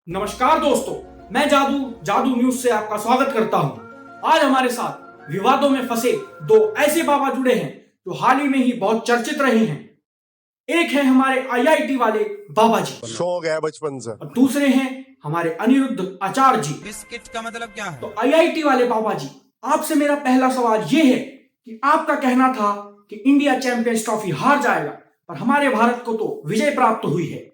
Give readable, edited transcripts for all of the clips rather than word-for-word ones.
नमस्कार दोस्तों, मैं जादू न्यूज से आपका स्वागत करता हूं। आज हमारे साथ विवादों में फंसे दो ऐसे बाबा जुड़े हैं जो हाल ही में ही बहुत चर्चित रहे हैं। एक है हमारे आईआईटी वाले बाबा जी, शौक है बचपन से, और दूसरे हैं हमारे अनिरुद्ध आचार्य जी। बिस्किट का मतलब क्या है? तो आईआईटी वाले बाबा जी, आपसे मेरा पहला सवाल ये है कि आपका कहना था कि इंडिया चैंपियंस ट्रॉफी हार जाएगा, पर हमारे भारत को तो विजय प्राप्त हुई है।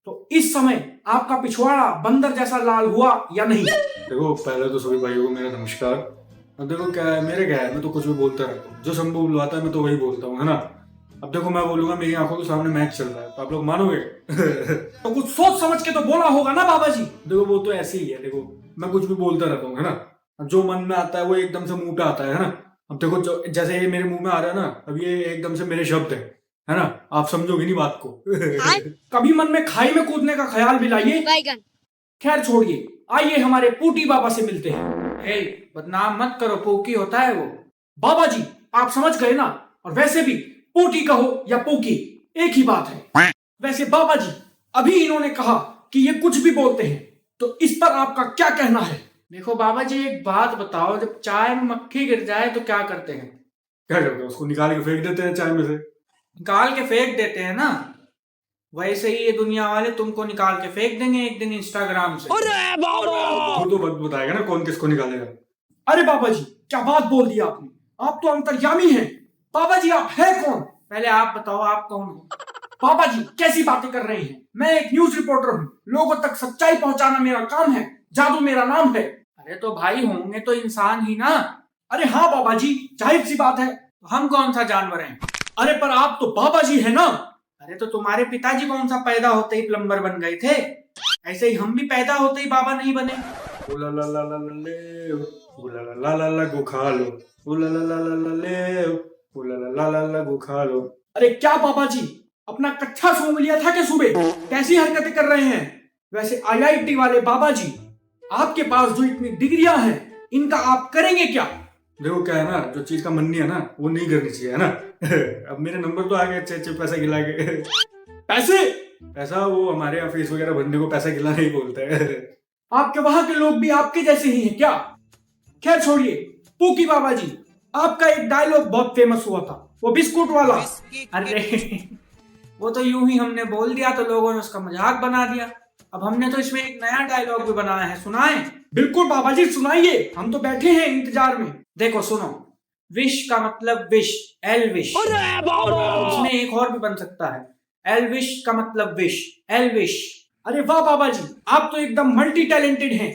तो इस समय आपका पिछवाड़ा बंदर जैसा लाल हुआ या नहीं? देखो, पहले तो सभी भाइयों को मेरा नमस्कार। अब देखो क्या है, मेरे क्या है, मैं तो कुछ भी बोलता रहता हूँ। जो शंभू बुलवाता है मैं तो वही बोलता हूँ, है ना। अब देखो, मैं बोलूंगा मेरी आंखों के सामने मैच चल रहा है तो आप लोग मानोगे? तो कुछ सोच समझ के तो बोला होगा ना बाबा जी। देखो, वो तो ऐसे ही है। देखो, मैं कुछ भी बोलता रहता हूँ, है ना। अब जो मन में आता है वो एकदम से मुंह पे आता है ना। अब देखो, जो जैसे ये मेरे मुंह में आ रहा है ना, अब ये एकदम से मेरे शब्द है ना। आप समझोगे नहीं बात को। कभी मन में खाई में कूदने का ख्याल भी लाइए। खैर छोड़िए, आइए हमारे पूटी बाबा से मिलते हैं। हे, बदनाम मत करो, पोकी होता है वो। बाबा जी, आप समझ गए ना। और वैसे भी पूटी कहो या पोकी, एक ही बात है। वैसे बाबा जी, अभी इन्होंने कहा कि ये कुछ भी बोलते हैं, तो इस पर आपका क्या कहना है? देखो बाबा जी, एक बात बताओ, जब चाय में मक्खी गिर जाए तो क्या करते हैं? क्या करते हैं? उसको निकाल के फेंक देते हैं चाय में से। निकाल के फेंक देते हैं ना। वैसे ही ये दुनिया वाले तुमको निकाल के फेंक देंगे एक दिन इंस्टाग्राम से। वो तो बताएगा ना कौन किसको निकालेगा। अरे बाबा जी, क्या बात बोल दी आपने। आप तो अंतर्यामी हैं। बाबा जी, आप है कौन? पहले आप बताओ, आप कौन हो? बाबा जी, कैसी बातें कर रहे हैं? मैं एक न्यूज रिपोर्टर हूँ। लोगों तक सच्चाई पहुंचाना मेरा काम है। जादू मेरा नाम है। अरे तो भाई, होंगे तो इंसान ही ना। अरे हाँ बाबा जी, जाहिर सी बात है। तो हम कौन सा जानवर हैं? अरे पर आप तो बाबा जी है ना। अरे तो तुम्हारे पिताजी कौन सा पैदा होते ही प्लम्बर बन गए थे? ऐसे ही हम भी पैदा होते ही बाबा नहीं बने। उला ला ला ला ला ले, उला ला ला ला गो खा लो, उला ला ला ला ला ले, उला ला ला ला गो खा लो। अरे क्या बाबा जी, अपना कच्चा सूंघ लिया था क्या सुबह? कैसी हरकतें कर रहे हैं? वैसे आईआईटी वाले बाबा जी, आपके पास जो इतनी डिग्रियां हैं, इनका आप करेंगे क्या? देखो क्या है ना, जो चीज का मन नहीं है ना वो नहीं करनी चाहिए, है ना। अब मेरे नंबर तो आ गए अच्छे अच्छे पैसे खिला के। पैसे? पैसा वो हमारे यहाँ फीस वगैरह भरने को पैसा खिला नहीं बोलते हैं। आपके वहां के लोग भी आपके जैसे ही हैं क्या? खैर छोड़िए, पूकी बाबा जी, आपका एक डायलॉग बहुत फेमस हुआ था, वो बिस्कुट वाला। अरे वो तो यूं ही हमने बोल दिया तो लोगों ने उसका मजाक बना दिया। अब हमने तो इसमें एक नया डायलॉग भी बनाया है, सुनाएं? बिल्कुल बाबा जी, सुनाइए, हम तो बैठे हैं इंतजार में। देखो सुनो, विश का मतलब विश, एल विश। इसमें एक और भी बन सकता है, एल विश का मतलब विश, एल विश। अरे वाह बाबा जी, आप तो एकदम मल्टी टैलेंटेड हैं।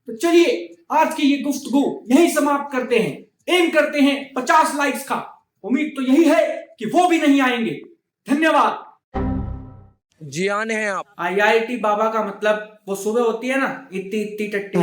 तो चलिए, आज की ये गुफ्तगू यहीं समाप्त करते हैं। एम करते हैं 50 लाइक्स का। उम्मीद तो यही है कि वो भी नहीं आएंगे। धन्यवाद। जियान है आप। आईआईटी बाबा का मतलब वो सुबह होती है ना, इतनी इतनी टट्टी।